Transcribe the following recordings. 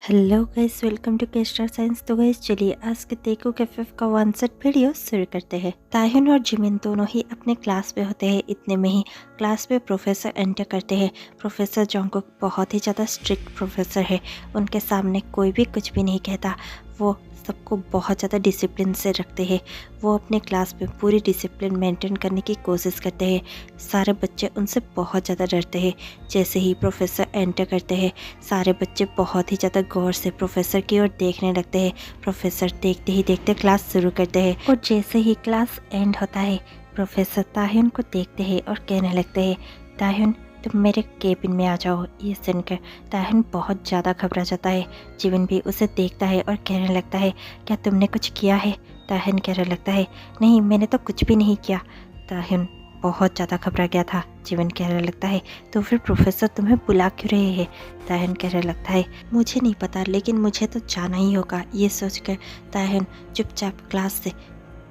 Hello guys, welcome to के star signs. तो guys चलिए आज के तेकू कैफे का वन सेट वीडियो शुरू करते हैं। ताहिन और जिमिन दोनों ही अपने क्लास पे होते हैं। इतने में ही क्लास में प्रोफेसर एंटर करते हैं। प्रोफेसर जोंगकुक बहुत ही ज़्यादा स्ट्रिक्ट प्रोफेसर है। उनके सामने कोई भी कुछ भी नहीं कहता। वो सबको बहुत ज़्यादा डिसिप्लिन से रखते हैं। वो अपने क्लास में पूरी डिसिप्लिन मेंटेन करने की कोशिश करते हैं। सारे बच्चे उनसे बहुत ज़्यादा डरते हैं। जैसे ही प्रोफेसर एंटर करते हैं सारे बच्चे बहुत ही ज़्यादा गौर से प्रोफेसर की ओर देखने लगते हैं। प्रोफेसर देखते ही देखते क्लास शुरू करते हैं और जैसे ही क्लास एंड होता है प्रोफेसर ताहिन को देखते हैं और कहने लगते हैं, ताहिन तुम मेरे केबिन में आ जाओ। ये सुनकर ताहिन बहुत ज़्यादा घबरा जाता है। जीवन भी उसे देखता है और कहने लगता है, क्या तुमने कुछ किया है? ताहिन कहने लगता है, नहीं मैंने तो कुछ भी नहीं किया। ताहिन बहुत ज़्यादा घबरा गया था। जीवन कहने लगता है, तो फिर प्रोफेसर तुम्हें बुला क्यों रहे हैं? ताहिन कहने लगता है, मुझे नहीं पता लेकिन मुझे तो जाना ही होगा। ये सोचकर ताहिन चुपचाप क्लास से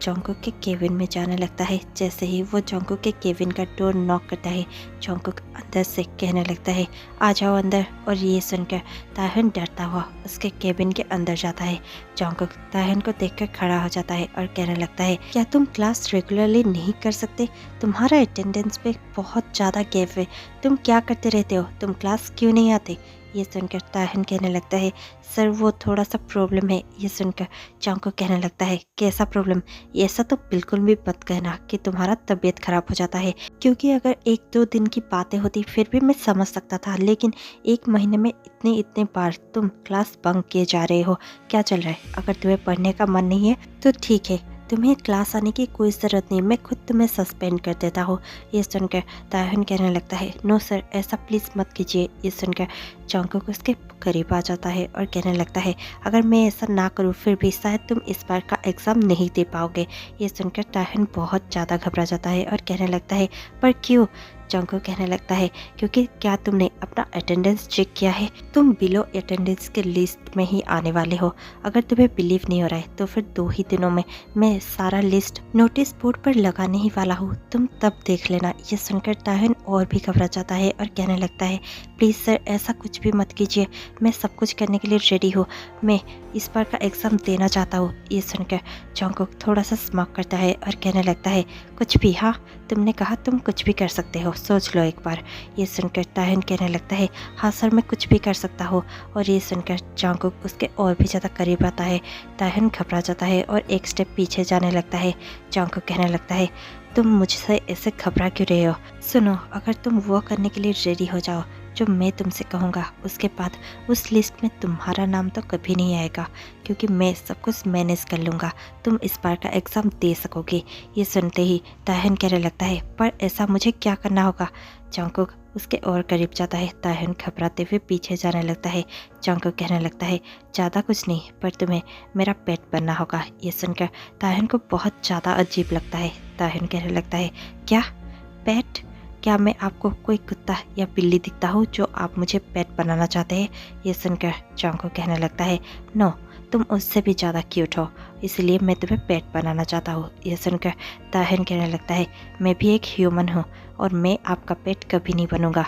जोंगकुक के केबिन में जाने लगता है। जैसे ही वो जोंगकुक के केबिन का डोर नॉक करता है जोंगकुक अंदर से कहने लगता है, आ जाओ अंदर। और ये सुनकर ताहिन डरता हुआ उसके केबिन के अंदर जाता है। जोंगकुक ताहिन को देखकर खड़ा हो जाता है और कहने लगता है, क्या तुम क्लास रेगुलरली नहीं कर सकते? तुम्हारा अटेंडेंस पे बहुत ज़्यादा गैप है। तुम क्या करते रहते हो? तुम क्लास क्यों नहीं आते? ये सुनकर ताहिन कहने लगता है, सर वो थोड़ा सा प्रॉब्लम है। ये सुनकर जोंगकुक कहने लगता है, कैसा प्रॉब्लम? ऐसा तो बिल्कुल भी मत कहना कि तुम्हारा तबीयत खराब हो जाता है, क्योंकि अगर एक दो दिन की बातें होती फिर भी मैं समझ सकता था, लेकिन एक महीने में इतने इतने बार तुम क्लास बंक किए जा रहे हो। क्या चल रहा है? अगर तुम्हें पढ़ने का मन नहीं है तो ठीक है, तुम्हें क्लास आने की कोई ज़रूरत नहीं, मैं खुद तुम्हें सस्पेंड कर देता हूँ। ये सुनकर ताहिन कहने लगता है, नो सर ऐसा प्लीज़ मत कीजिए। ये सुनकर जोंगकुक उसके करीब आ जाता है और कहने लगता है, अगर मैं ऐसा ना करूँ फिर भी शायद तुम इस बार का एग्ज़ाम नहीं दे पाओगे। ये सुनकर ताहिन बहुत ज़्यादा घबरा जाता है और कहने लगता है, पर क्यों? जोंगकुक कहने लगता है, क्योंकि क्या तुमने अपना अटेंडेंस चेक किया है? तुम बिलो अटेंडेंस के लिस्ट में ही आने वाले हो। अगर तुम्हें बिलीव नहीं हो रहा है तो फिर 2 ही दिनों में मैं सारा लिस्ट नोटिस बोर्ड पर लगाने ही वाला हूँ, तुम तब देख लेना। ये सुनकर ताहिन और भी घबरा जाता है और कहने लगता है, प्लीज़ सर ऐसा कुछ भी मत कीजिए, मैं सब कुछ करने के लिए रेडी हूँ, मैं इस बार का एग्ज़ाम देना चाहता हूँ। ये सुनकर जोंगकुक थोड़ा सा स्मार्ट करता है और कहने लगता है, कुछ भी? हाँ तुमने कहा तुम कुछ भी कर सकते हो, सोच लो एक बार। ये सुनकर ताहिन कहने लगता है, हाँ सर मैं कुछ भी कर सकता हूँ। और ये सुनकर जोंगकुक उसके और भी ज़्यादा करीब आता है। ताहिन घबरा जाता है और एक स्टेप पीछे जाने लगता है। जोंगकुक कहने लगता है, तुम मुझसे ऐसे घबरा क्यों रहे हो? सुनो, अगर तुम वो करने के लिए रेडी हो जाओ जो मैं तुमसे कहूँगा, उसके बाद उस लिस्ट में तुम्हारा नाम तो कभी नहीं आएगा, क्योंकि मैं सब कुछ मैनेज कर लूँगा। तुम इस बार का एग्ज़ाम दे सकोगे। ये सुनते ही ताहिन कहने लगता है, पर ऐसा मुझे क्या करना होगा? जोंगकुक उसके और करीब जाता है। ताहिन घबराते हुए पीछे जाने लगता है। जोंगकुक कहने लगता है, ज़्यादा कुछ नहीं, पर तुम्हें मेरा पेट बनना होगा। ये सुनकर ताहिन को बहुत ज़्यादा अजीब लगता है। ताहिन कहने लगता है, क्या पेट? क्या मैं आपको कोई कुत्ता या बिल्ली दिखता हूँ जो आप मुझे पेट बनाना चाहते हैं? ये सुनकर जोंगकुक कहने लगता है, नो तुम उससे भी ज़्यादा क्यूट हो, इसलिए मैं तुम्हें पेट बनाना चाहता हूँ। ये सुनकर ताहिन कहने लगता है, मैं भी एक ह्यूमन हूँ और मैं आपका पेट कभी नहीं बनूंगा।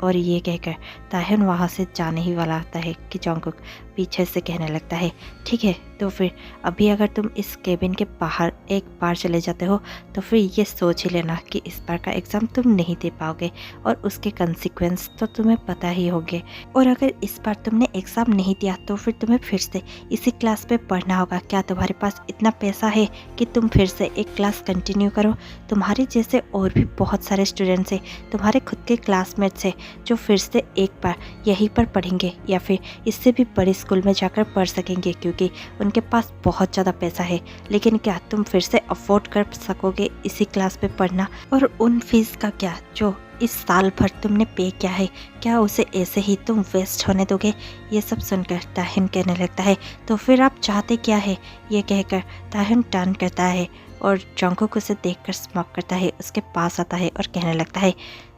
और ये कहकर ताहिन वहाँ से जाने ही वाला होता है कि जोंगकुक पीछे से कहने लगता है, ठीक है तो फिर अभी अगर तुम इस केबिन के बाहर एक बार चले जाते हो तो फिर ये सोच ही लेना कि इस बार का एग्ज़ाम तुम नहीं दे पाओगे और उसके कंसिक्वेंस तो तुम्हें पता ही होंगे। और अगर इस बार तुमने एग्ज़ाम नहीं दिया तो फिर तुम्हें फिर से इसी क्लास पे पढ़ना होगा। क्या तुम्हारे पास इतना पैसा है कि तुम फिर से एक क्लास कंटिन्यू करो? तुम्हारे जैसे और भी बहुत सारे स्टूडेंट्स हैं, तुम्हारे खुद के क्लासमेट्स हैं जो फिर से एक बार यहीं पर पढ़ेंगे या फिर इससे भी बड़े स्कूल में जाकर पढ़ सकेंगे, क्योंकि उनके पास बहुत ज़्यादा पैसा है। लेकिन क्या तुम फिर से अफोर्ड कर सकोगे इसी क्लास पे पढ़ना? और उन फीस का क्या जो इस साल भर तुमने पे किया है, क्या उसे ऐसे ही तुम वेस्ट होने दोगे? ये सब सुनकर ताहिन कहने लगता है, तो फिर आप चाहते क्या है? ये कहकर ताहिन टर्न करता है और जोंगकुक उसे देखकर स्माइल करता है, उसके पास आता है और कहने लगता है,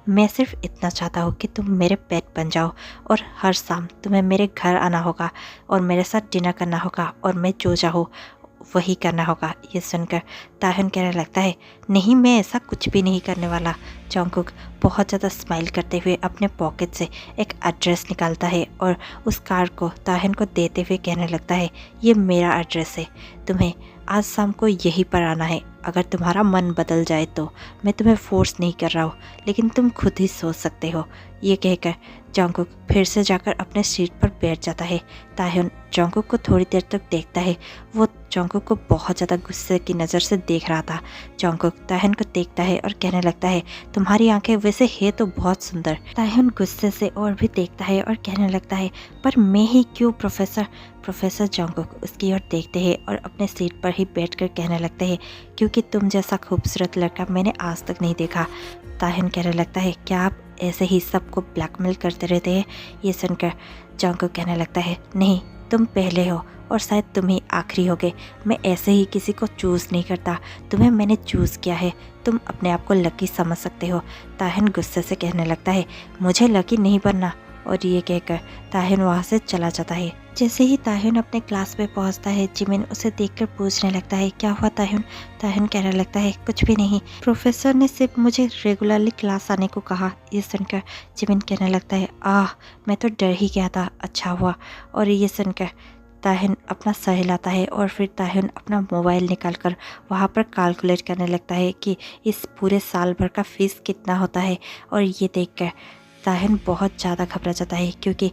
मैं सिर्फ इतना चाहता हूँ कि तुम मेरे पेट बन जाओ और हर शाम तुम्हें मेरे घर आना होगा और मेरे साथ डिनर करना होगा और मैं जो चाहूँ वही करना होगा। ये सुनकर ताह्युन कहने लगता है, नहीं, मैं ऐसा कुछ भी नहीं करने वाला। जॉन्गकुक बहुत ज़्यादा स्माइल करते हुए अपने पॉकेट से एक एड्रेस निकालता है और उस कार्ड को ताह्युन को देते हुए कहने लगता है, ये मेरा एड्रेस है, तुम्हें आज शाम को यहीं पर आना है। अगर तुम्हारा मन बदल जाए तो मैं तुम्हें फोर्स नहीं कर रहा हूँ, लेकिन तुम खुद ही सोच सकते हो। ये कहकर जॉन्गकुक फिर से जाकर अपने सीट पर बैठ जाता है। ताह्युन जॉन्गकुक को थोड़ी देर तक देखता है। वो जॉन्गकुक को बहुत ज़्यादा गुस्से की नज़र से देख रहा था। जॉन्गकुक ताह्युन को देखता है और कहने लगता है, तुम्हारी आंखें वैसे है तो बहुत सुंदर। ताह्युन गुस्से से और भी देखता है और कहने लगता है, पर मैं ही क्यों प्रोफेसर। प्रोफेसर जॉन्गकुक उसकी ओर देखते हैं और अपने सीट पर ही बैठकर कहने लगते हैं, क्योंकि तुम जैसा खूबसूरत लड़का मैंने आज तक नहीं देखा। ताह्युन कहने लगता है, क्या आप ऐसे ही सबको ब्लैकमेल करते रहते हैं। ये सुनकर जॉन्गकुक कहने लगता है, नहीं, तुम पहले हो और शायद तुम ही आखिरी होगे। मैं ऐसे ही किसी को चूज़ नहीं करता, तुम्हें मैंने चूज़ किया है। तुम अपने आप को लकी समझ सकते हो। ताह्युन गुस्से से कहने लगता है, मुझे लकी नहीं बनना। और ये कहकर ताह्युन वहाँ से चला जाता है। जैसे ही ताह्युन अपने क्लास पे पहुँचता है, जिमिन उसे देखकर पूछने लगता है, क्या हुआ ताह्युन। ताह्युन कहने लगता है, कुछ भी नहीं, प्रोफेसर ने सिर्फ मुझे रेगुलरली क्लास आने को कहा। ये सुनकर जिमिन कहने लगता है, मैं तो डर ही गया था, अच्छा हुआ। और ये सुनकर ताह्युन अपना सर हिलाता है और फिर ताह्युन अपना मोबाइल निकालकर वहाँ पर कैलकुलेट करने लगता है कि इस पूरे साल भर का फ़ीस कितना होता है। और ये देखकर ताह्युन बहुत ज़्यादा घबरा जाता है, क्योंकि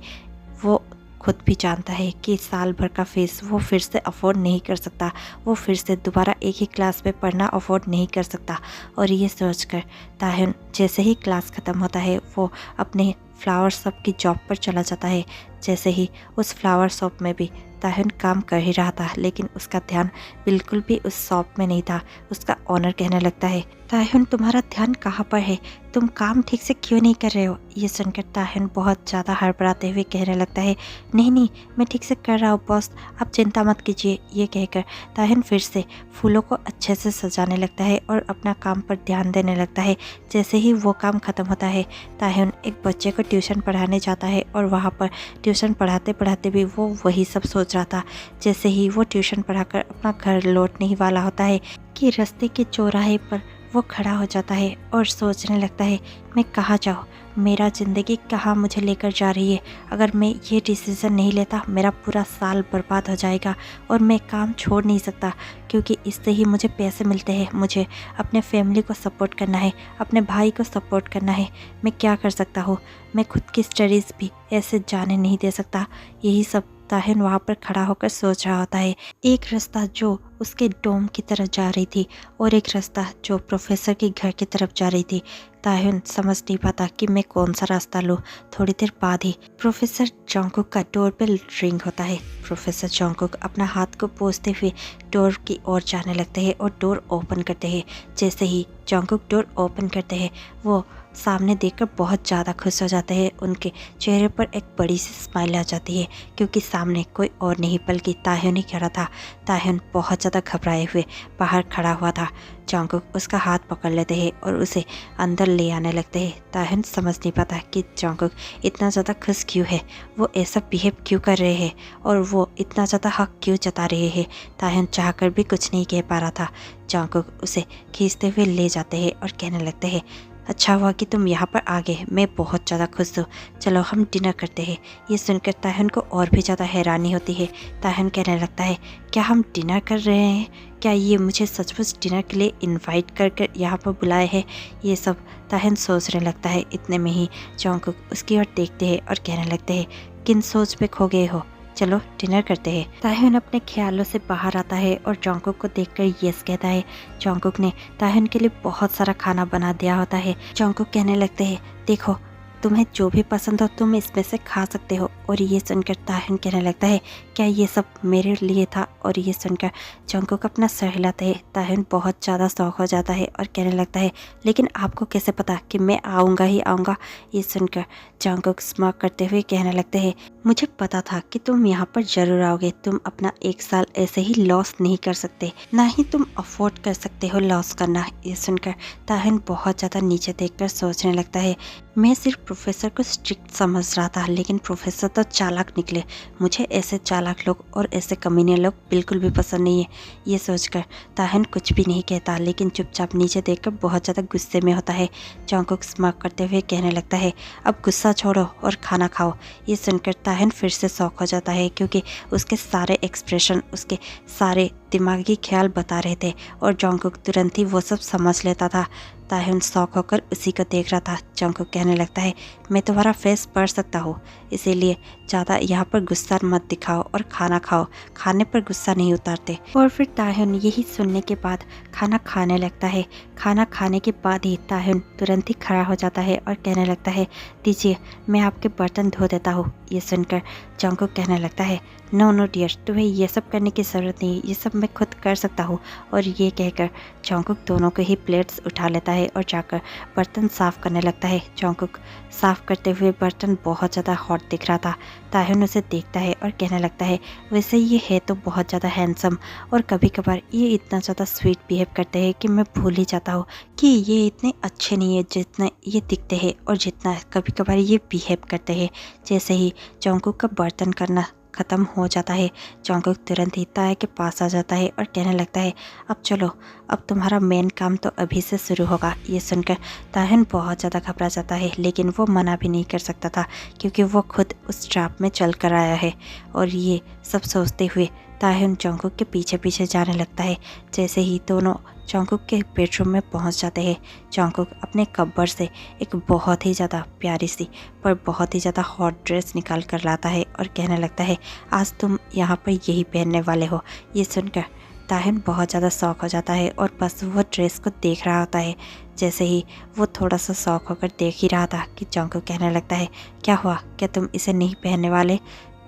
वो खुद भी जानता है कि साल भर का फ़ीस वो फिर से अफोर्ड नहीं कर सकता। वो फिर से दोबारा एक ही क्लास में पढ़ना अफोर्ड नहीं कर सकता। और ये सोचकर ताह्युन जैसे ही क्लास ख़त्म होता है, वो अपने फ्लावर शॉप की जॉब पर चला जाता है। जैसे ही उस फ्लावर शॉप में भी ताह्युन काम कर ही रहा था, लेकिन उसका ध्यान बिल्कुल भी उस शॉप में नहीं था। उसका ऑनर कहने लगता है, ताह्युन तुम्हारा ध्यान कहाँ पर है, तुम काम ठीक से क्यों नहीं कर रहे हो। ये सुनकर ताह्युन बहुत ज़्यादा हड़बड़ाते हुए कहने लगता है, नहीं नहीं, मैं ठीक से कर रहा हूँ बॉस, आप चिंता मत कीजिए। ये कहकर ताह्युन फिर से फूलों को अच्छे से सजाने लगता है और अपना काम पर ध्यान देने लगता है। जैसे ही वो काम ख़त्म होता है, ताह्युन एक बच्चे को ट्यूशन पढ़ाने जाता है और वहाँ पर ट्यूशन पढ़ाते पढ़ाते भी वो वही सब सोच रहा था। जैसे ही वो ट्यूशन पढ़ाकर अपना घर लौटने ही वाला होता है कि रास्ते के चौराहे पर वो खड़ा हो जाता है और सोचने लगता है, मैं कहाँ जाऊँ, मेरा ज़िंदगी कहाँ मुझे लेकर जा रही है। अगर मैं ये डिसीज़न नहीं लेता, मेरा पूरा साल बर्बाद हो जाएगा और मैं काम छोड़ नहीं सकता, क्योंकि इससे ही मुझे पैसे मिलते हैं। मुझे अपने फैमिली को सपोर्ट करना है, अपने भाई को सपोर्ट करना है। मैं क्या कर सकता हूँ, मैं खुद की स्टडीज़ भी ऐसे जाने नहीं दे सकता। यही सब ताह्युन वहाँ पर खड़ा होकर सोच रहा होता है। एक रास्ता जो उसके डोम की तरफ जा रही थी और एक रास्ता जो प्रोफेसर के घर की तरफ जा रही थी। ताह्युन समझ नहीं पाता कि मैं कौन सा रास्ता लूँ। थोड़ी देर बाद ही प्रोफेसर जॉन्गकुक का डोर बेल रिंग होता है। प्रोफेसर जॉन्गकुक अपना हाथ को पोंछते हुए डोर की ओर जाने लगते हैं और डोर ओपन करते हैं। जैसे ही जॉन्गकुक डोर ओपन करते हैं, वो सामने देखकर बहुत ज़्यादा खुश हो जाते हैं। उनके चेहरे पर एक बड़ी सी स्माइल आ जाती है, क्योंकि सामने कोई और नहीं बल्कि ताह्युन ही खड़ा था। ताह्युन बहुत ज़्यादा घबराए हुए बाहर खड़ा हुआ था। जॉन्गकुक उसका हाथ पकड़ लेते हैं और उसे अंदर ले आने लगते हैं। ताह्युन समझ नहीं पाता कि जॉन्गकुक इतना ज़्यादा खुश क्यों है, वो ऐसा बिहेव क्यों कर रहे हैं और वो इतना ज़्यादा हक क्यों जता रहे हैं। ताह्युन चाहकर भी कुछ नहीं कह पा रहा था। जॉन्गकुक उसे खींचते हुए ले जाते हैं और कहने लगते हैं, अच्छा हुआ कि तुम यहाँ पर आ गए, मैं बहुत ज़्यादा खुश हूँ, चलो हम डिनर करते हैं। ये सुनकर ताह्युन को और भी ज़्यादा हैरानी होती है। ताह्युन कहने लगता है, क्या हम डिनर कर रहे हैं, क्या ये मुझे सचमुच डिनर के लिए इनवाइट कर कर यहाँ पर बुलाए हैं। ये सब ताह्युन सोचने लगता है। इतने में ही जॉन्गकुक उसकी ओर देखते हैं और कहने लगते हैं, किन सोच पे खो गए हो, चलो डिनर करते हैं। ताह्युन अपने ख्यालों से बाहर आता है और जॉन्गकुक को देखकर यस कहता है। जॉन्गकुक ने ताह्युन के लिए बहुत सारा खाना बना दिया होता है। जॉन्गकुक कहने लगते हैं, देखो तुम्हें जो भी पसंद हो तुम इसमें से खा सकते हो। और ये सुनकर ताह्युन कहने लगता है, क्या ये सब मेरे लिए था। और ये सुनकर जॉन्गकुक अपना सर हिलाता है। ताह्युन बहुत ज़्यादा शौक हो जाता है और कहने लगता है, लेकिन आपको कैसे पता कि मैं आऊँगा ही आऊँगा। ये सुनकर जॉन्गकुक स्मार्ट करते हुए कहने लगते हैं, मुझे पता था कि तुम यहाँ पर ज़रूर आओगे। तुम अपना एक साल ऐसे ही लॉस नहीं कर सकते, ना ही तुम अफोर्ड कर सकते हो लॉस करना। ये सुनकर ताह्युन बहुत ज़्यादा नीचे देखकर सोचने लगता है। मैं सिर्फ प्रोफेसर को स्ट्रिक्ट समझ रहा था, लेकिन प्रोफेसर तो चालाक निकले। मुझे ऐसे चालाक लोग और ऐसे कमीने लोग बिल्कुल भी पसंद नहीं है। ये सोचकर ताहन कुछ भी नहीं कहता, लेकिन चुपचाप नीचे देखकर बहुत ज़्यादा गुस्से में होता है। जॉन्गकुक स्मार्ट करते हुए कहने लगता है, अब गुस्सा छोड़ो और खाना खाओ। ये सुनकर ताहन फिर से शॉक हो जाता है, क्योंकि उसके सारे एक्सप्रेशन, उसके सारे दिमागी ख्याल बता रहे थे और जॉन्गकुक तुरंत ही वो सब समझ लेता था। ताहन शौक होकर उसी को देख रहा था। जॉन्गकुक कहने लगता है, मैं तुम्हारा फेस पढ़ सकता हूँ, इसीलिए ज़्यादा यहाँ पर गुस्सा मत दिखाओ और खाना खाओ। खाने पर गुस्सा नहीं उतारते। और फिर ताहन यही सुनने के बाद खाना खाने लगता है। खाना खाने के बाद ही ताहन तुरंत ही खड़ा हो जाता है और कहने लगता है, दीजिए मैं आपके बर्तन धो देता हूँ। ये सुनकर जॉन्गकुक कहने लगता है, नो नो डियर, तुम्हें ये सब करने की ज़रूरत नहीं, ये सब मैं खुद कर सकता हूँ। और ये कहकर जॉन्गकुक दोनों के ही प्लेट्स उठा लेता है और जाकर बर्तन साफ़ करने लगता है। जॉन्गकुक साफ़ करते हुए बर्तन बहुत ज़्यादा हॉट दिख रहा था। ताहन उसे देखता है और कहने लगता है, वैसे ये है तो बहुत ज़्यादा हैंडसम, और कभी कभार ये इतना ज़्यादा स्वीट बिहेव करते हैं कि मैं भूल ही जाता हूँ कि ये इतने अच्छे नहीं है जितना ये दिखते हैं और जितना कभी कभार ये बिहेव करते हैं। जैसे ही जॉन्गकुक का बर्तन करना ख़त्म हो जाता है, जॉन्गकुक तुरंत ही ताए के पास आ जाता है और कहने लगता है, अब चलो, अब तुम्हारा मेन काम तो अभी से शुरू होगा। ये सुनकर ताहन बहुत ज़्यादा घबरा जाता है, लेकिन वो मना भी नहीं कर सकता था, क्योंकि वो खुद उस ट्रैप में चल कर आया है। और ये सब सोचते हुए ताहन जॉन्गकुक के पीछे पीछे जाने लगता है। जैसे ही दोनों जॉन्गकुक के बेडरूम में पहुंच जाते हैं, जॉन्गकुक अपने कब्बर से एक बहुत ही ज़्यादा प्यारी सी पर बहुत ही ज़्यादा हॉट ड्रेस निकाल कर लाता है और कहने लगता है, आज तुम यहाँ पर यही पहनने वाले हो। ये सुनकर ताहन बहुत ज़्यादा शौक हो जाता है और बस वो ड्रेस को देख रहा होता है। जैसे ही वो थोड़ा सा शौक होकर देख ही रहा था कि जॉन्गकुक कहने लगता है, क्या हुआ, क्या तुम इसे नहीं पहनने वाले?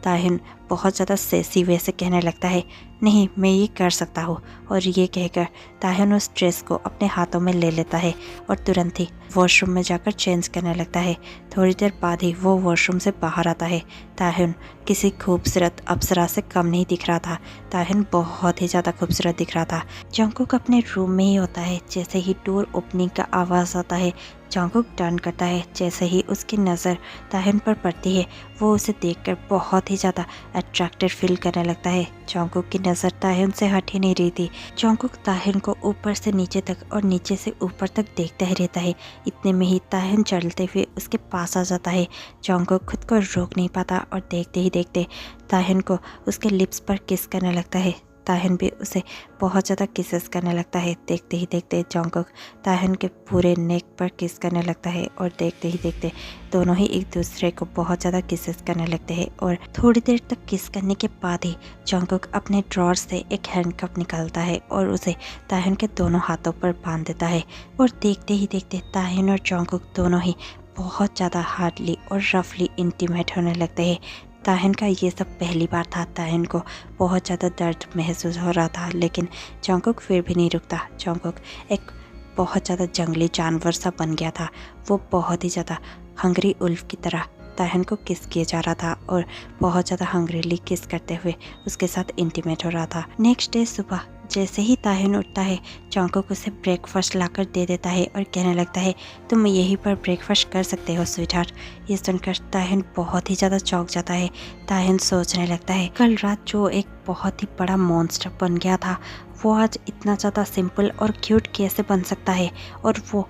ताहन बहुत ज़्यादा सेसी वे से कहने लगता है, नहीं, मैं ये कर सकता हूँ। और ये कहकर ताहन उस ड्रेस को अपने हाथों में ले लेता है और तुरंत ही वॉशरूम में जाकर चेंज करने लगता है। थोड़ी देर बाद ही वो वॉशरूम से बाहर आता है। ताहन किसी खूबसूरत अप्सरा से कम नहीं दिख रहा था। ताहन बहुत ही ज़्यादा खूबसूरत दिख रहा था। जॉन्गकुक अपने रूम में ही होता है। जैसे ही डोर ओपनिंग का आवाज़ आता है, जॉन्गकुक टर्न करता है। जैसे ही उसकी नज़र ताहन पर पड़ती है, वो उसे देखकर बहुत ही ज़्यादा अट्रैक्टेड फील करने लगता है। जॉन्गकुक की नज़र ताहन से हट ही नहीं रही थी। जॉन्गकुक ताहन को ऊपर से नीचे तक और नीचे से ऊपर तक देखता ही रहता है। इतने में ही ताहन चलते हुए उसके पास आ जाता है। जॉन्गकुक खुद को रोक नहीं पाता और देखते ही देखते ताहन को उसके लिप्स पर किस करने लगता है। ताहन भी उसे बहुत ज़्यादा किसेस करने लगता है। देखते ही देखते जॉन्गकुक ताहन के पूरे नेक पर किस करने लगता है और देखते ही देखते दोनों ही एक दूसरे को बहुत ज़्यादा किसेस करने लगते हैं। और थोड़ी देर तक किस करने के बाद ही जॉन्गकुक अपने ड्रॉर से एक हैंडकफ निकालता है और उसे ताहन के दोनों हाथों पर बांध देता है। और देखते ही देखते ताहन और जॉन्गकुक दोनों ही बहुत ज़्यादा हार्डली और रफली इंटीमेट होने लगते हैं। ताहन का ये सब पहली बार था। ताहन को बहुत ज़्यादा दर्द महसूस हो रहा था, लेकिन जॉन्गकुक फिर भी नहीं रुकता। जॉन्गकुक एक बहुत ज़्यादा जंगली जानवर सा बन गया था। वो बहुत ही ज़्यादा हंग्री उल्फ की तरह ताहन को किस किए जा रहा था और बहुत ज़्यादा हंग्रीली किस करते हुए उसके साथ इंटीमेट हो रहा था। नेक्स्ट डे सुबह जैसे ही ताहन उठता है, जॉन्गकुक उसे ब्रेकफास्ट लाकर दे देता है और कहने लगता है, तुम यहीं पर ब्रेकफास्ट कर सकते हो स्वीटहार्ट। ये सुनकर ताहन बहुत ही ज़्यादा चौंक जाता है। ताहन सोचने लगता है, कल रात जो एक बहुत ही बड़ा मॉन्स्टर बन गया था, वो आज इतना ज़्यादा सिंपल और क्यूट कैसे बन सकता है, और वो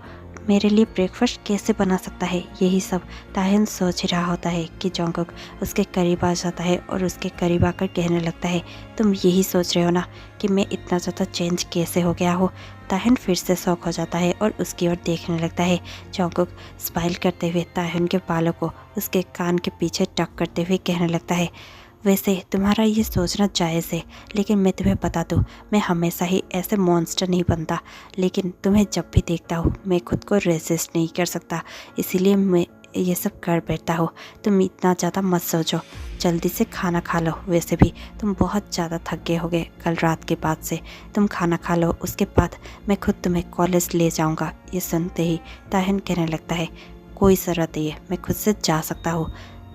मेरे लिए ब्रेकफास्ट कैसे बना सकता है। यही सब ताहन सोच ही रहा होता है कि जॉन्गकुक उसके करीब आ जाता है और उसके करीब आकर कहने लगता है, तुम यही सोच रहे हो ना कि मैं इतना ज़्यादा चेंज कैसे हो गया हूँ। ताहन फिर से शौक हो जाता है और उसकी ओर देखने लगता है। जॉन्गकुक स्माइल करते हुए ताहन के बालों को उसके कान के पीछे टक करते हुए कहने लगता है, वैसे तुम्हारा ये सोचना जायज़ है, लेकिन मैं तुम्हें बता दूँ, मैं हमेशा ही ऐसे मॉन्स्टर नहीं बनता, लेकिन तुम्हें जब भी देखता हूँ मैं खुद को रेजिस्ट नहीं कर सकता, इसीलिए मैं ये सब कर बैठता हूँ। तुम इतना ज़्यादा मत सोचो, जल्दी से खाना खा लो। वैसे भी तुम बहुत ज़्यादा थक गए होगे कल रात के बाद से। तुम खाना खा लो, उसके बाद मैं खुद तुम्हें कॉलेज ले जाऊँगा। ये सुनते ही ताहन कहने लगता है, कोई ज़रूरत नहीं है, मैं खुद से जा सकता हूँ।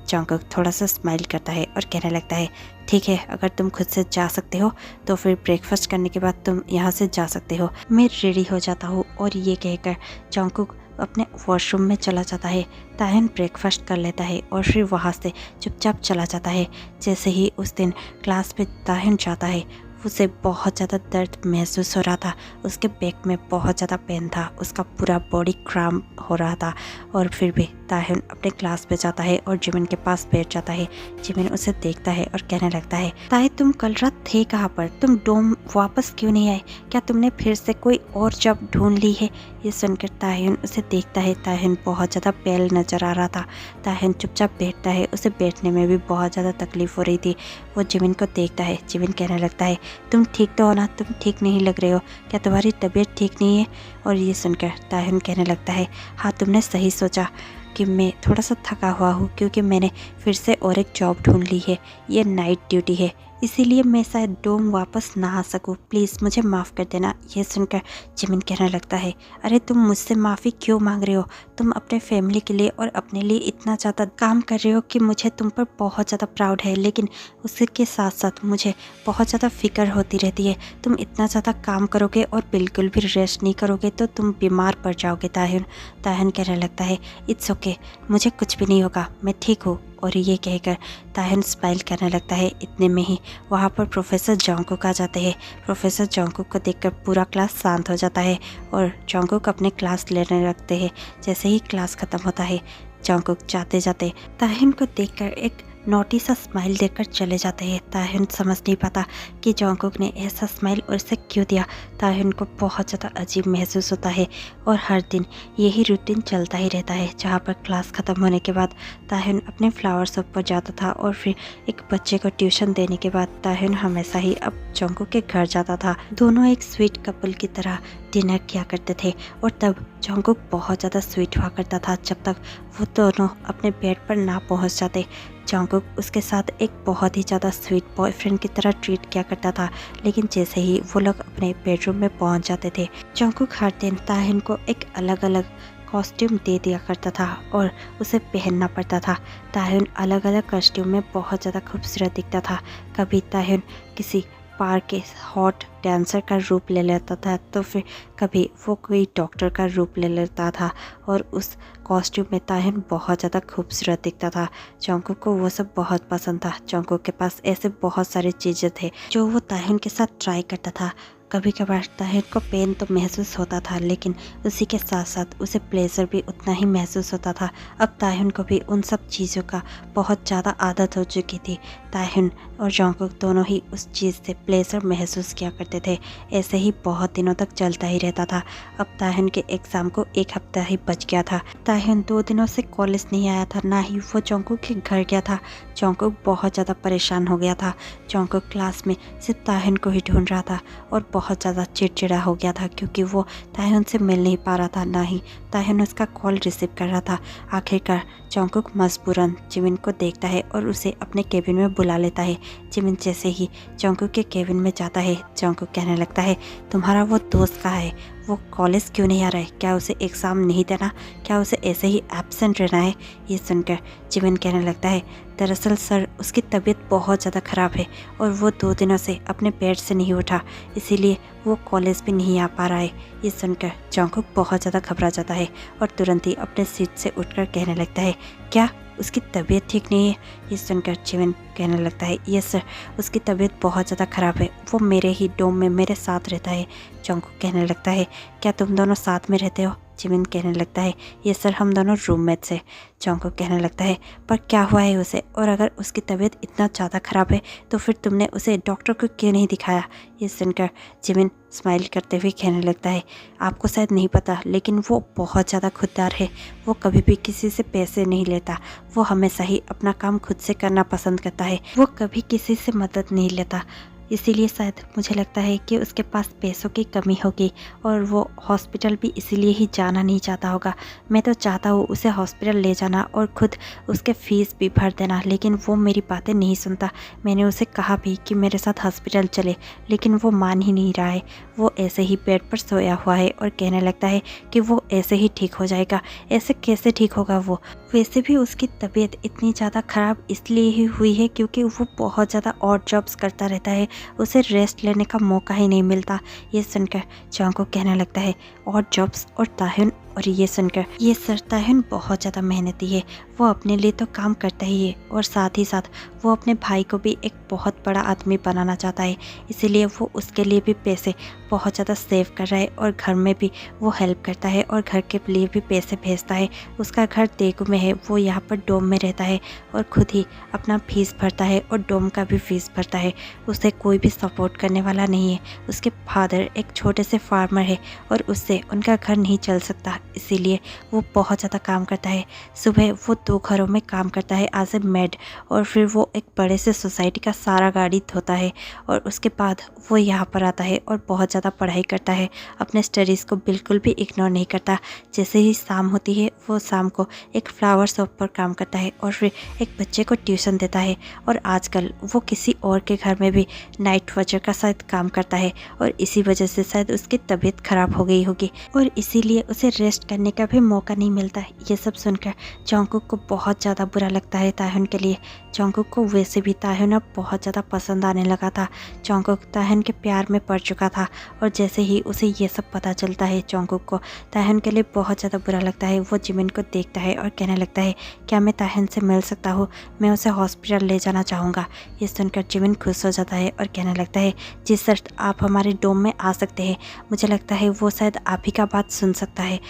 जॉन्गकुक थोड़ा सा स्माइल करता है और कहने लगता है, ठीक है, अगर तुम खुद से जा सकते हो तो फिर ब्रेकफास्ट करने के बाद तुम यहाँ से जा सकते हो। मैं रेडी हो जाता हूँ। और ये कहकर जॉन्गकुक अपने वॉशरूम में चला जाता है। ताहिन ब्रेकफास्ट कर लेता है और फिर वहाँ से चुपचाप चला जाता है। जैसे ही उस दिन क्लास पे ताहिन जाता है, उसे बहुत ज़्यादा दर्द महसूस हो रहा था। उसके बैक में बहुत ज़्यादा पेन था, उसका पूरा बॉडी क्रैम्प हो रहा था। और फिर भी ताहिन अपने क्लास पे जाता है और जिमिन के पास बैठ जाता है। जिमिन उसे देखता है और कहने लगता है, ताहिन तुम कल रात थे कहाँ पर? तुम डोम वापस क्यों नहीं आए? क्या तुमने फिर से कोई और जॉब ढूंढ ली है? ये सुनकर ताहिन उसे देखता है। ताहिन बहुत ज़्यादा पेल नज़र आ रहा था। ताहिन चुपचाप बैठता है, उसे बैठने में भी बहुत ज़्यादा तकलीफ हो रही थी। वो जिमिन को देखता है। जिमिन कहने लगता है, तुम ठीक तो हो ना? तुम ठीक नहीं लग रहे हो, क्या तुम्हारी तबीयत ठीक नहीं है? और ये सुनकर ताहिन कहने लगता है, हाँ तुमने सही सोचा कि मैं थोड़ा सा थका हुआ हूँ, क्योंकि मैंने फिर से और एक जॉब ढूंढ ली है। ये नाइट ड्यूटी है, इसीलिए मैं शायद डोम वापस ना आ सकूँ। प्लीज़ मुझे माफ़ कर देना। ये सुनकर जिमिन कहने लगता है, अरे तुम मुझसे माफ़ी क्यों मांग रहे हो? तुम अपने फैमिली के लिए और अपने लिए इतना ज़्यादा काम कर रहे हो कि मुझे तुम पर बहुत ज़्यादा प्राउड है, लेकिन उसके साथ साथ मुझे बहुत ज़्यादा फिक्र होती रहती है। तुम इतना ज़्यादा काम करोगे और बिल्कुल भी रेस्ट नहीं करोगे तो तुम बीमार पड़ जाओगे। ताहिन कहने लगता है, इट्स ओके, मुझे कुछ भी नहीं होगा, मैं ठीक हूँ। और ये कहकर ताहिन स्माइल करने लगता है। इतने में ही वहाँ पर प्रोफेसर जोंगकुक आ जाते हैं। प्रोफेसर जोंगकुक को देखकर पूरा क्लास शांत हो जाता है और जोंगकुक अपने क्लास लेने लगते हैं। जैसे ही क्लास ख़त्म होता है, जोंगकुक जाते जाते ताहिन को देखकर एक नोटी सा स्माइल देकर चले जाते हैं। ताहिन समझ नहीं पाता कि जोंगकुक ने ऐसा स्माइल उसे क्यों दिया। ताहिन को बहुत ज़्यादा अजीब महसूस होता है और हर दिन यही रूटीन चलता ही रहता है, जहाँ पर क्लास ख़त्म होने के बाद ताहिन अपने फ्लावर शॉप पर जाता था और फिर एक बच्चे को ट्यूशन देने के बाद ताहिन हमेशा ही अब जोंगकुक के घर जाता था। दोनों एक स्वीट कपल की तरह डिनर किया करते थे और तब जोंगकुक बहुत ज़्यादा स्वीट हुआ करता था, जब तक वो दोनों अपने बेड पर ना पहुंच जाते। जोंगकुक उसके साथ एक बहुत ही ज़्यादा स्वीट बॉयफ्रेंड की तरह ट्रीट किया करता था, लेकिन जैसे ही वो लोग अपने बेडरूम में पहुंच जाते थे, जोंगकुक हर दिन ताहिन को एक अलग अलग कॉस्ट्यूम दे दिया करता था और उसे पहनना पड़ता था। ताहिन अलग अलग कॉस्ट्यूम में बहुत ज़्यादा खूबसूरत दिखता था। कभी ताहिन किसी पार्क के हॉट डांसर का रूप ले लेता था, तो फिर कभी वो कोई डॉक्टर का रूप ले लेता था और उस कॉस्ट्यूम में ताहिन बहुत ज़्यादा खूबसूरत दिखता था। जोंगकुक को वो सब बहुत पसंद था। जोंगकुक के पास ऐसे बहुत सारी चीज़ें थे जो वो ताहिन के साथ ट्राई करता था। कभी कभार ताहिन को पेन तो महसूस होता था, लेकिन उसी के साथ साथ उसे प्लेजर भी उतना ही महसूस होता था। अब ताहिन को भी उन सब चीज़ों का बहुत ज़्यादा आदत हो चुकी थी। ताहिन और जोंगकुक दोनों ही उस चीज़ से प्लेजर महसूस किया करते थे। ऐसे ही बहुत दिनों तक चलता ही रहता था। अब ताहिन के एग्ज़ाम को एक हफ्ता ही बच गया था। ताहिन 2 दिनों से कॉलेज नहीं आया था, ना ही वो जोंगकुक के घर गया था। जोंगकुक बहुत ज़्यादा परेशान हो गया था। जोंगकुक क्लास में सिर्फ ताहिन को ही ढूंढ रहा था और बहुत ज़्यादा चिड़चिड़ा हो गया था, क्योंकि वो ताहिन से मिल नहीं पा रहा था, ना ही ताहिन उसका कॉल रिसीव कर रहा था। आखिरकार जोंगकुक मजबूरन जिमिन को देखता है और उसे अपने केबिन में बुला लेता है। जिमिन जैसे ही जोंगकुक के केबिन में जाता है, जोंगकुक कहने लगता है, तुम्हारा वो दोस्त कहाँ है? वो कॉलेज क्यों नहीं आ रहा है? क्या उसे एग्ज़ाम नहीं देना? क्या उसे ऐसे ही एब्सेंट रहना है? ये सुनकर जिमिन कहने लगता है, दरअसल सर उसकी तबीयत बहुत ज़्यादा ख़राब है और वो 2 दिनों से अपने बेड से नहीं उठा, इसीलिए वो कॉलेज भी नहीं आ पा रहा है। ये सुनकर जोंगकुक बहुत ज़्यादा घबरा जाता है और तुरंत ही अपने सीट से उठकर कहने लगता है, क्या उसकी तबीयत ठीक नहीं है? ये सुनकर जिमिन कहने लगता है, यस सर, उसकी तबीयत बहुत ज़्यादा ख़राब है, वो मेरे ही डोम में मेरे साथ रहता है। जोंगकुक कहने लगता है, क्या तुम दोनों साथ में रहते हो? जिमिन कहने लगता है, ये सर हम दोनों रूममेट्स हैं। जोंगकुक कहने लगता है, पर क्या हुआ है उसे? और अगर उसकी तबीयत इतना ज़्यादा ख़राब है तो फिर तुमने उसे डॉक्टर को क्यों नहीं दिखाया? ये सुनकर जिमिन स्माइल करते हुए कहने लगता है, आपको शायद नहीं पता, लेकिन वो बहुत ज़्यादा खुददार है। वो कभी भी किसी से पैसे नहीं लेता। वो हमेशा ही अपना काम खुद से करना पसंद करता है। वो कभी किसी से मदद नहीं लेता। इसीलिए शायद मुझे लगता है कि उसके पास पैसों की कमी होगी और वो हॉस्पिटल भी इसीलिए ही जाना नहीं चाहता होगा। मैं तो चाहता हूँ उसे हॉस्पिटल ले जाना और खुद उसके फ़ीस भी भर देना, लेकिन वो मेरी बातें नहीं सुनता। मैंने उसे कहा भी कि मेरे साथ हॉस्पिटल चले, लेकिन वो मान ही नहीं रहा है। वो ऐसे ही बेड पर सोया हुआ है और कहने लगता है कि वो ऐसे ही ठीक हो जाएगा। ऐसे कैसे ठीक होगा वो? वैसे भी उसकी तबीयत इतनी ज़्यादा ख़राब इसलिए ही हुई है क्योंकि वो बहुत ज़्यादा ऑड जॉब्स करता रहता है, उसे रेस्ट लेने का मौका ही नहीं मिलता। ये सुनकर जोंगकुक कहने लगता है, ऑड जॉब्स और ताहिन और ये सुनकर ये सर तायहुन बहुत ज़्यादा मेहनती है, वो अपने लिए तो काम करता ही है और साथ ही साथ वो अपने भाई को भी एक बहुत बड़ा आदमी बनाना चाहता है, इसीलिए वो उसके लिए भी पैसे बहुत ज़्यादा सेव कर रहा है और घर में भी वो हेल्प करता है और घर के लिए भी पैसे भेजता है। उसका घर तेगू में है, वो यहाँ पर डोम में रहता है और खुद ही अपना फीस भरता है और डोम का भी फीस भरता है। उसे कोई भी सपोर्ट करने वाला नहीं है। उसके फादर एक छोटे से फार्मर है और उससे उनका घर नहीं चल सकता, इसीलिए वो बहुत ज़्यादा काम करता है। सुबह वो 2 घरों में काम करता है एज ए मेड और फिर वो एक बड़े से सोसाइटी का सारा गाड़ी धोता है और उसके बाद वो यहाँ पर आता है और बहुत ज़्यादा पढ़ाई करता है। अपने स्टडीज़ को बिल्कुल भी इग्नोर नहीं करता। जैसे ही शाम होती है वो शाम को एक फ्लावर शॉप पर काम करता है और फिर एक बच्चे को ट्यूशन देता है और आजकल वो किसी और के घर में भी नाइट वॉचर का शायद काम करता है और इसी वजह से शायद उसकी तबीयत खराब हो गई होगी और इसीलिए उसे रेस्ट करने का भी मौका नहीं मिलता। ये सब सुनकर जंगकुक को बहुत ज़्यादा बुरा लगता है तायहुन के लिए। जंगकुक को वैसे भी तायहुन अब बहुत ज़्यादा पसंद आने लगा था। जंगकुक तायहुन के प्यार में पड़ चुका था और जैसे ही उसे ये सब पता चलता है जंगकुक को तायहुन के लिए बहुत ज़्यादा बुरा लगता है। वो जिमिन को देखता है और कहने लगता है, क्या मैं तायहुन से मिल सकता हूँ, मैं उसे हॉस्पिटल ले जाना चाहूँगा। ये सुनकर जिमिन खुश हो जाता है और कहने लगता है, जिस शर्त आप हमारे डोम में आ सकते हैं, मुझे लगता है वो शायद आप ही का बात सुन सकता है।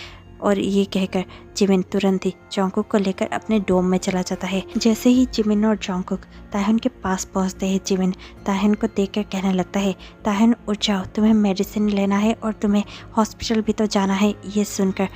और ये कहकर जिमिन तुरंत ही जंगकुक को लेकर अपने डोम में चला जाता है। जैसे ही जिमिन और जंगकुक तायहुन के पास पहुंचते हैं, जिमिन तायहुन को देखकर कहने लगता है, तायहुन उठ जाओ, तुम्हें मेडिसिन लेना है और तुम्हें हॉस्पिटल भी तो जाना है। ये सुनकर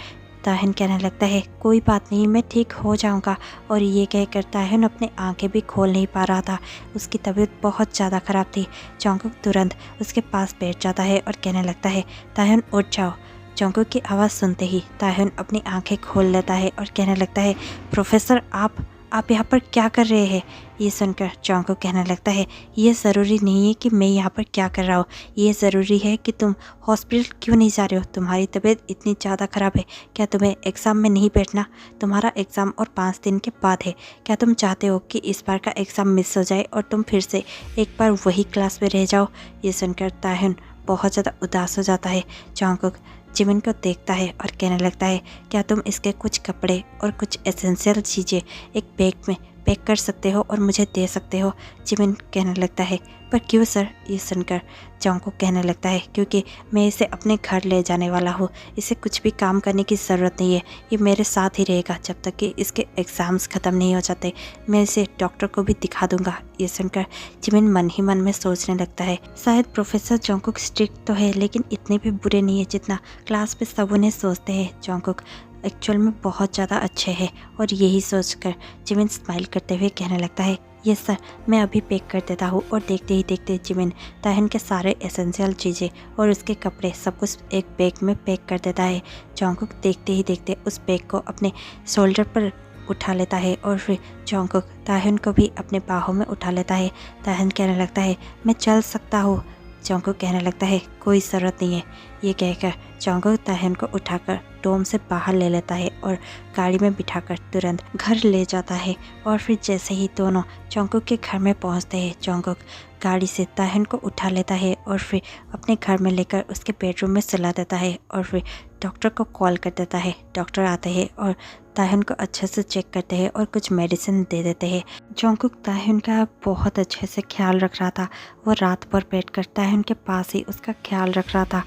तायहुन कहने लगता है, कोई बात नहीं, मैं ठीक हो जाऊंगा। और ये कहकर तायहुन अपने आंखें भी खोल नहीं पा रहा था, उसकी तबीयत बहुत ज़्यादा ख़राब थी। जंगकुक तुरंत उसके पास बैठ जाता है और कहने लगता है, तायहुन उठ जाओ। जंगकुक की आवाज़ सुनते ही तायहुन अपनी आंखें खोल लेता है और कहने लगता है, प्रोफेसर आप यहाँ पर क्या कर रहे हैं। ये सुनकर जंगकुक कहने लगता है, ये ज़रूरी नहीं है कि मैं यहाँ पर क्या कर रहा हूँ, ये ज़रूरी है कि तुम हॉस्पिटल क्यों नहीं जा रहे हो। तुम्हारी तबीयत इतनी ज़्यादा ख़राब है, क्या तुम्हें एग्ज़ाम में नहीं बैठना। तुम्हारा एग्ज़ाम और 5 दिन के बाद है। क्या तुम चाहते हो कि इस बार का एग्ज़ाम मिस हो जाए और तुम फिर से एक बार वही क्लास में रह जाओ। ये सुनकर तायहुन बहुत ज़्यादा उदास हो जाता है। जंगकुक जिमिन को देखता है और कहने लगता है, क्या तुम इसके कुछ कपड़े और कुछ एसेंशियल चीज़ें एक बैग में पैक कर सकते हो और मुझे दे सकते हो। जिमिन कहने लगता है, पर क्यों सर। ये सुनकर जंगकुक कहने लगता है, क्योंकि मैं इसे अपने घर ले जाने वाला हूँ, इसे कुछ भी काम करने की ज़रूरत नहीं है, ये मेरे साथ ही रहेगा जब तक कि इसके एग्ज़ाम्स ख़त्म नहीं हो जाते। मैं इसे डॉक्टर को भी दिखा दूंगा। ये सुनकर जिमिन मन ही मन में सोचने लगता है, शायद प्रोफेसर जंगकुक स्ट्रिक्ट तो है, लेकिन इतने भी बुरे नहीं है जितना क्लास में सब उन्हें सोचते हैं। जंगकुक एक्चुअल में बहुत ज़्यादा अच्छे हैं। और यही सोचकर जिमिन स्माइल करते हुए कहने लगता है, यस सर, मैं अभी पैक कर देता हूँ। और देखते ही देखते जिमिन तायहुन के सारे एसेंशियल चीज़ें और उसके कपड़े सब कुछ एक बैग में पैक कर देता है। जंगकुक देखते ही देखते उस बैग को अपने शोल्डर पर उठा लेता है और फिर जंगकुक तायहुन को भी अपने बाहों में उठा लेता है। तायहुन कहने लगता है, मैं चल सकता हूँ। जंगकुक कहने लगता है, कोई ज़रूरत नहीं है। ये कहकर जंगकुक तायहुन को उठाकर डोम से बाहर ले लेता है और गाड़ी में बिठाकर तुरंत घर ले जाता है। और फिर जैसे ही दोनों जंगकुक के घर में पहुंचते हैं, जंगकुक गाड़ी से तायहुन को उठा लेता है और फिर अपने घर में लेकर उसके बेडरूम में सुला देता है और फिर डॉक्टर को कॉल कर देता है। डॉक्टर आते हैं और तायहुन को अच्छे से चेक करते हैं और कुछ मेडिसिन दे देते हैं। जंगकुक तायहुन का बहुत अच्छे से ख्याल रख रहा था। वो रात भर बैठकर तायहुन के पास ही उसका ख्याल रख रहा था।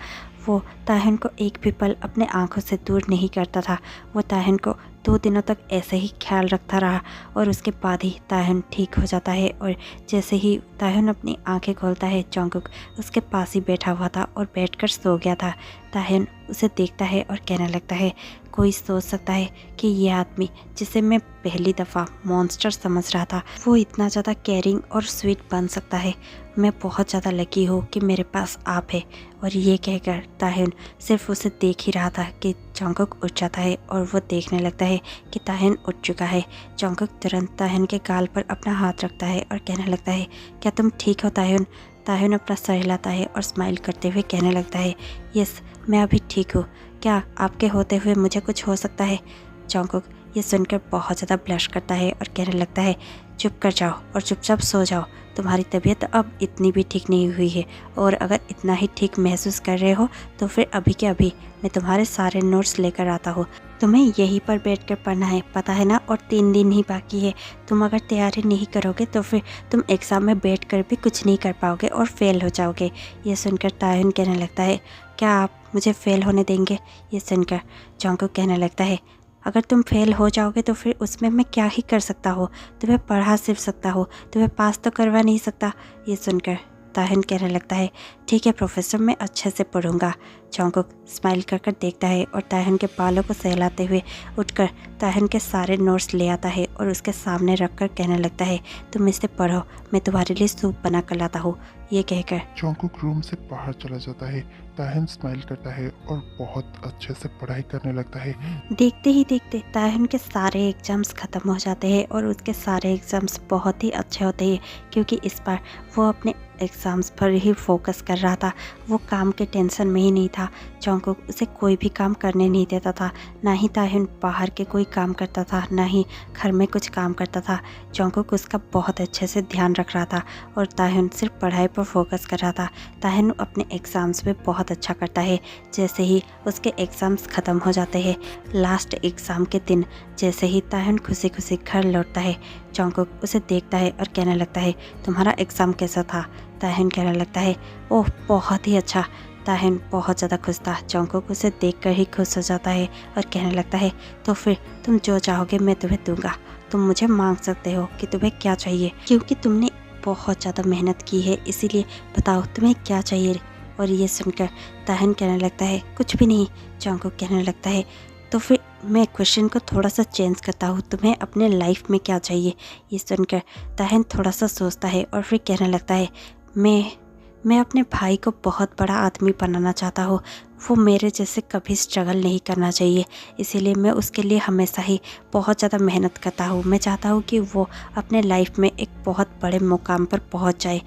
वो तायहुन को एक भी पल अपने आंखों से दूर नहीं करता था। वो तायहुन को 2 दिनों तक ऐसे ही ख्याल रखता रहा और उसके बाद ही तायहुन ठीक हो जाता है। और जैसे ही तायहुन अपनी आंखें खोलता है, जंगकुक उसके पास ही बैठा हुआ था और बैठकर सो गया था। तायहुन उसे देखता है और कहने लगता है, कोई सोच सकता है कि ये आदमी जिसे मैं पहली दफ़ा मॉन्स्टर समझ रहा था, वो इतना ज़्यादा केयरिंग और स्वीट बन सकता है। मैं बहुत ज़्यादा लकी हूँ कि मेरे पास आप है। और ये कहकर तायहुन सिर्फ उसे देख ही रहा था कि जंगकुक उठ जाता है और वो देखने लगता है कि तायहुन उठ चुका है। जंगकुक तुरंत तायहुन के गाल पर अपना हाथ रखता है और कहने लगता है, क्या तुम ठीक हो तायहुन। तायहुन अपना सर हिलाता है और स्माइल करते हुए कहने लगता है, यस, मैं अभी ठीक हूँ। क्या आपके होते हुए मुझे कुछ हो सकता है। जॉन्गकुक ये सुनकर बहुत ज़्यादा ब्लश करता है और कहने लगता है, चुप कर जाओ और चुपचाप सो जाओ, तुम्हारी तबीयत अब इतनी भी ठीक नहीं हुई है, और अगर इतना ही ठीक महसूस कर रहे हो तो फिर अभी के अभी मैं तुम्हारे सारे नोट्स लेकर आता हूँ। तुम्हें यहीं पर बैठकर पढ़ना है, पता है ना, और 3 दिन ही बाकी है। तुम अगर तैयारी नहीं करोगे तो फिर तुम एग्ज़ाम में बैठकर भी कुछ नहीं कर पाओगे और फेल हो जाओगे। ये सुनकर तायहुन कहने लगता है, क्या आप मुझे फेल होने देंगे? ये सुनकर जॉन्गकुक कहने लगता है, अगर तुम फेल हो जाओगे तो फिर उसमें मैं क्या ही कर सकता हूँ, तुम्हें पढ़ा सिर्फ सकता हूँ, तुम्हें पास तो करवा नहीं सकता। ये सुनकर तायहुन कहने लगता है, ठीक है प्रोफेसर, मैं अच्छे से पढ़ूंगा। जॉन्गकुक स्माइल कर कर देखता है और तायहुन के बालों को सहलाते हुए उठकर तायहुन के सारे नोट्स ले आता है और उसके सामने रखकर कहने लगता है, तुम इसे पढ़ो, मैं तुम्हारे लिए सूप बना कर लाता हूँ। ये कहकर जॉन्गकुक रूम से बाहर चला जाता है। तायहुन स्माइल करता है और बहुत अच्छे से पढ़ाई करने लगता है। देखते ही देखते तायहुन के सारे एग्ज़ाम्स ख़त्म हो जाते हैं और उसके सारे एग्ज़ाम्स बहुत ही अच्छे होते हैं, क्योंकि इस बार वो अपने एग्ज़ाम्स पर ही फोकस कर रहा था। वो काम के टेंशन में ही नहीं था। जॉन्गकुक उसे कोई भी काम करने नहीं देता था, ना ही तायहुन बाहर के कोई काम करता था, ना ही घर में कुछ काम करता था। जॉन्गकुक उसका बहुत अच्छे से ध्यान रख रहा था और तायहुन सिर्फ पढ़ाई पर फोकस कर रहा था। तायहुन अपने एग्ज़ाम्स में बहुत अच्छा करता है। जैसे ही उसके एग्ज़ाम्स ख़त्म हो जाते हैं, लास्ट एग्ज़ाम के दिन जैसे ही तायहुन खुशी खुशी घर लौटता है, जॉन्गकुक उसे देखता है और कहने लगता है, तुम्हारा एग्ज़ाम कैसा था? तायहुन कहने लगता है, ओह बहुत ही अच्छा। तायहुन बहुत ज़्यादा खुश था। जॉन्गकुक उसे देखकर ही खुश हो जाता है और कहने लगता है, तो फिर तुम जो चाहोगे मैं तुम्हें दूंगा, तुम मुझे मांग सकते हो कि तुम्हें क्या चाहिए, क्योंकि तुमने बहुत ज़्यादा मेहनत की है, इसीलिए बताओ तुम्हें क्या चाहिए। और ये सुनकर तायहुन कहने लगता है, कुछ भी नहीं। जॉन्गकुक कहने लगता है, तो फिर मैं क्वेश्चन को थोड़ा सा चेंज करता हूँ, तुम्हें अपने लाइफ में क्या चाहिए? ये सुनकर तायहुन थोड़ा सा सोचता है और फिर कहने लगता है, मैं अपने भाई को बहुत बड़ा आदमी बनाना चाहता हूँ। वो मेरे जैसे कभी स्ट्रगल नहीं करना चाहिए, इसीलिए मैं उसके लिए हमेशा ही बहुत ज़्यादा मेहनत करता हूँ। मैं चाहता हूँ कि वो अपने लाइफ में एक बहुत बड़े मुकाम पर पहुँच जाए,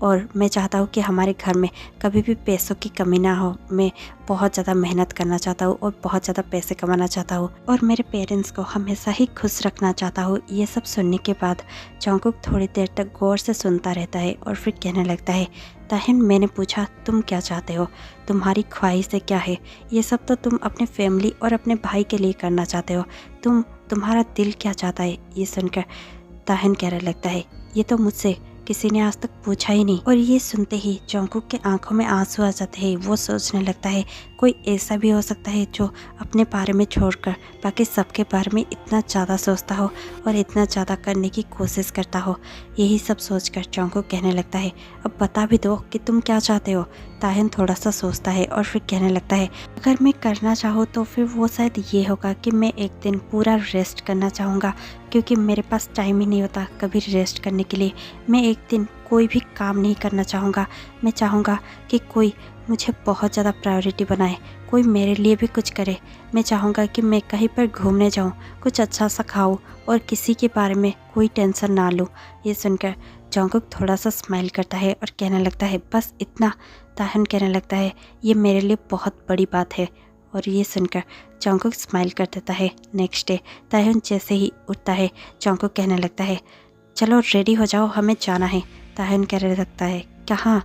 और मैं चाहता हूँ कि हमारे घर में कभी भी पैसों की कमी ना हो। मैं बहुत ज़्यादा मेहनत करना चाहता हूँ और बहुत ज़्यादा पैसे कमाना चाहता हूँ, और मेरे पेरेंट्स को हमेशा ही खुश रखना चाहता हूँ। ये सब सुनने के बाद जॉन्गकुक थोड़ी देर तक गौर से सुनता रहता है और फिर कहने लगता है, तायहुन मैंने पूछा तुम क्या चाहते हो, तुम्हारी ख्वाहिशें क्या है? ये सब तो तुम अपने फैमिली और अपने भाई के लिए करना चाहते हो, तुम्हारा दिल क्या चाहता है? ये सुनकर तायहुन कहने लगता है, ये तो मुझसे किसी ने आज तक पूछा ही नहीं। और ये सुनते ही जॉन्गकुक के आंखों में आंसू आ जाते हैं। वो सोचने लगता है, कोई ऐसा भी हो सकता है जो अपने बारे में छोड़कर बाकी सबके बारे में इतना ज़्यादा सोचता हो और इतना ज़्यादा करने की कोशिश करता हो। यही सब सोचकर जॉन्गकुक कहने लगता है, अब बता भी दो कि तुम क्या चाहते हो। तायहुन थोड़ा सा सोचता है और फिर कहने लगता है, अगर मैं करना चाहूँ तो फिर वो शायद ये होगा कि मैं एक दिन पूरा रेस्ट करना चाहूँगा, क्योंकि मेरे पास टाइम ही नहीं होता कभी रेस्ट करने के लिए। मैं एक दिन कोई भी काम नहीं करना चाहूँगा। मैं चाहूँगा कि कोई मुझे बहुत ज़्यादा प्रायोरिटी बनाए, कोई मेरे लिए भी कुछ करे। मैं चाहूँगा कि मैं कहीं पर घूमने जाऊँ, कुछ अच्छा सा खाऊँ और किसी के बारे में कोई टेंशन ना लूँ। ये सुनकर जॉन्गकुक थोड़ा सा स्माइल करता है और कहने लगता है, बस इतना? तायहुन कहने लगता है, ये मेरे लिए बहुत बड़ी बात है। और ये सुनकर जॉन्गकुक स्माइल कर देता है। नेक्स्ट डे तायहुन जैसे ही उठता है, जॉन्गकुक कहने लगता है, चलो रेडी हो जाओ, हमें जाना है। तायहुन कहने लगता है, कहाँ?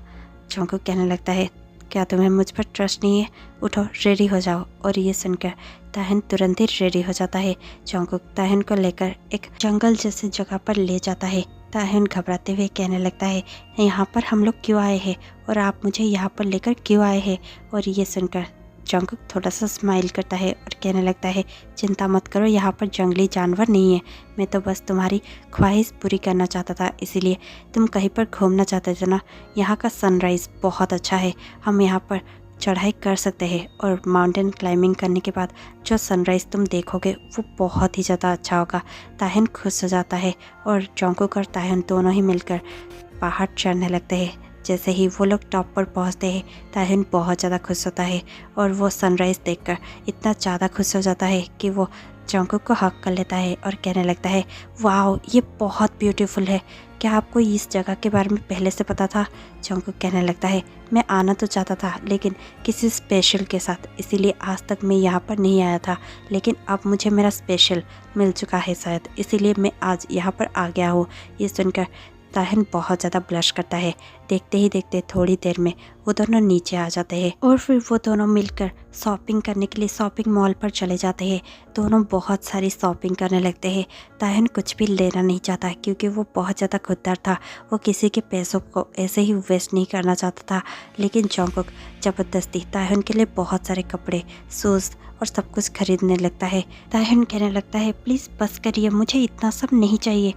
जॉन्गकुक कहने लगता है, क्या तुम्हें मुझ पर ट्रस्ट नहीं है? उठो रेडी हो जाओ। और ये सुनकर तायहुन तुरंत ही रेडी हो जाता है। जॉन्गकुक तायहुन को लेकर एक जंगल जैसी जगह पर ले जाता है। तायहुन घबराते हुए कहने लगता है, यहाँ पर हम लोग क्यों आए हैं और आप मुझे यहाँ पर लेकर क्यों आए हैं? और ये सुनकर जॉन्गकुक थोड़ा सा स्माइल करता है और कहने लगता है, चिंता मत करो, यहाँ पर जंगली जानवर नहीं है। मैं तो बस तुम्हारी ख्वाहिश पूरी करना चाहता था, इसीलिए तुम कहीं पर घूमना चाहते थे ना। यहाँ का सनराइज़ बहुत अच्छा है, हम यहाँ पर चढ़ाई कर सकते हैं और माउंटेन क्लाइंबिंग करने के बाद जो सनराइज़ तुम देखोगे वो बहुत ही ज़्यादा अच्छा होगा। तायहुन खुश हो जाता है और जॉन्गकुक और तायहुन दोनों ही मिलकर पहाड़ चढ़ने लगते हैं। जैसे ही वो लोग टॉप पर पहुंचते हैं, तायहुन बहुत ज़्यादा खुश होता है और वो सनराइज़ देखकर इतना ज़्यादा खुश हो जाता है कि वो जॉन्गकुक को हक कर लेता है और कहने लगता है, वाओ ये बहुत ब्यूटीफुल है। क्या आपको इस जगह के बारे में पहले से पता था? जंगकुक कहने लगता है, मैं आना तो चाहता था लेकिन किसी स्पेशल के साथ, इसीलिए आज तक मैं यहाँ पर नहीं आया था। लेकिन अब मुझे मेरा स्पेशल मिल चुका है शायद, इसीलिए मैं आज यहाँ पर आ गया हूँ। ये सुनकर ताहिन बहुत ज़्यादा ब्लश करता है। देखते ही देखते थोड़ी देर में वो दोनों नीचे आ जाते हैं और फिर वो दोनों मिलकर शॉपिंग करने के लिए शॉपिंग मॉल पर चले जाते हैं। दोनों बहुत सारी शॉपिंग करने लगते हैं। ताहिन कुछ भी लेना नहीं चाहता क्योंकि वो बहुत ज़्यादा खुददार था। वो किसी के पैसों को ऐसे ही वेस्ट नहीं करना चाहता था। लेकिन जंगकुक ज़बरदस्ती ताहिन के लिए बहुत सारे कपड़े, शूज़ और सब कुछ खरीदने लगता है। ताहिन कहने लगता है, प्लीज़ बस करिए, मुझे इतना सब नहीं चाहिए।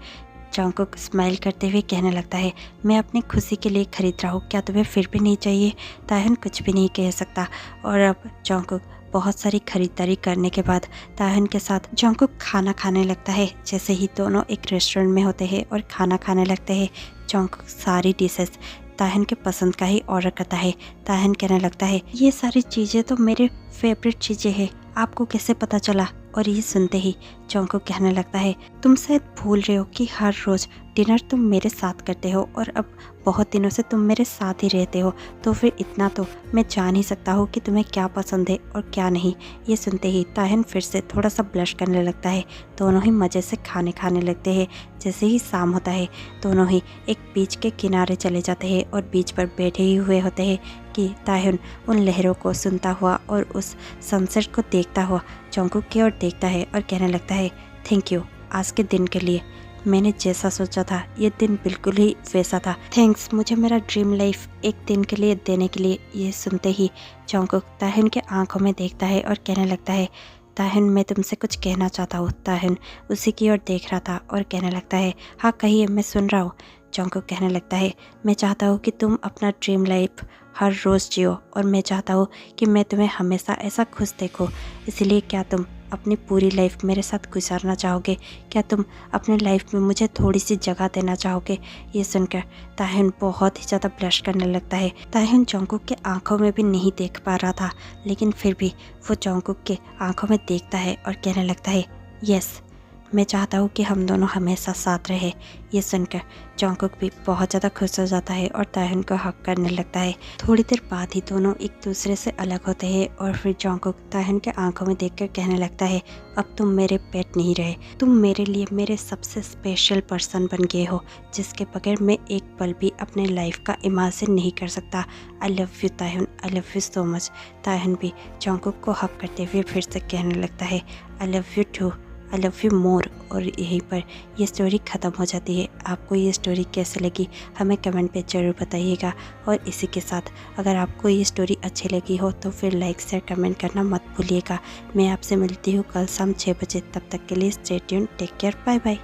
जंगकुक स्माइल करते हुए कहने लगता है, मैं अपनी खुशी के लिए खरीद रहा हूँ, क्या तुम्हें फिर भी नहीं चाहिए? ताहिन कुछ भी नहीं कह सकता और अब जंगकुक बहुत सारी खरीदारी करने के बाद ताहिन के साथ जंगकुक खाना खाने लगता है। जैसे ही दोनों एक रेस्टोरेंट में होते हैं और खाना खाने लगते हैं, जंगकुक सारी डिशेस ताहिन के पसंद का ही ऑर्डर करता है। ताहिन कहने लगता है, ये सारी चीज़ें तो मेरे फेवरेट चीज़ें हैं, आपको कैसे पता चला? और ये सुनते ही जंगकुक कहने लगता है, तुम शायद भूल रहे हो कि हर रोज़ डिनर तुम मेरे साथ करते हो और अब बहुत दिनों से तुम मेरे साथ ही रहते हो, तो फिर इतना तो मैं जान ही सकता हूँ कि तुम्हें क्या पसंद है और क्या नहीं। ये सुनते ही ताहिन फिर से थोड़ा सा ब्लश करने लगता है। दोनों ही मज़े से खाने लगते हैं। जैसे ही शाम होता है, दोनों ही एक बीच के किनारे चले जाते हैं और बीच पर बैठे ही हुए होते हैं कि ताहिन उन लहरों को सुनता हुआ और उस सनसेट को देखता हुआ जंगकुक की ओर देखता है और कहने लगता है, थैंक यू आज के दिन के लिए। मैंने जैसा सोचा था ये दिन बिल्कुल ही वैसा था। थैंक्स मुझे मेरा ड्रीम लाइफ एक दिन के लिए देने के लिए। ये सुनते ही जंगकुक ताहिन के आंखों में देखता है और कहने लगता है, ताहिन मैं तुमसे कुछ कहना चाहता हूँ। ताहिन उसी की ओर देख रहा था और कहने लगता है, हाँ कहिए, मैं सुन रहा हूँ। जंगकुक कहने लगता है, मैं चाहता हूँ कि तुम अपना ड्रीम लाइफ हर रोज़ जियो और मैं चाहता हूँ कि मैं तुम्हें हमेशा ऐसा खुश देखूँ। इसलिए क्या तुम अपनी पूरी लाइफ मेरे साथ गुजारना चाहोगे? क्या तुम अपने लाइफ में मुझे थोड़ी सी जगह देना चाहोगे? ये सुनकर ताहिन बहुत ही ज़्यादा ब्लश करने लगता है। ताहिन जंगकुक के आंखों में भी नहीं देख पा रहा था, लेकिन फिर भी वो जंगकुक के आंखों में देखता है और कहने लगता है, यस मैं चाहता हूँ कि हम दोनों हमेशा साथ रहे। ये सुनकर जंगकुक भी बहुत ज़्यादा खुश हो जाता है और ताहिन को हक करने लगता है। थोड़ी देर बाद ही दोनों एक दूसरे से अलग होते हैं और फिर जंगकुक ताहिन के आंखों में देखकर कहने लगता है, अब तुम मेरे पेट नहीं रहे, तुम मेरे लिए मेरे सबसे स्पेशल पर्सन बन गए हो, जिसके बगैर मैं एक पल भी अपने लाइफ का इमेजिन नहीं कर सकता। आई लव यू ताहिन, I love you so much. ताहिन भी जंगकुक को हक करते हुए फिर से कहने लगता है, I love you too, I love you more. और यहीं पर ये स्टोरी ख़त्म हो जाती है। आपको ये स्टोरी कैसे लगी हमें कमेंट पे ज़रूर बताइएगा। और इसी के साथ अगर आपको ये स्टोरी अच्छी लगी हो तो फिर लाइक शेयर कमेंट करना मत भूलिएगा। मैं आपसे मिलती हूँ कल शाम 6 बजे। तब तक के लिए stay tuned, take care, bye bye.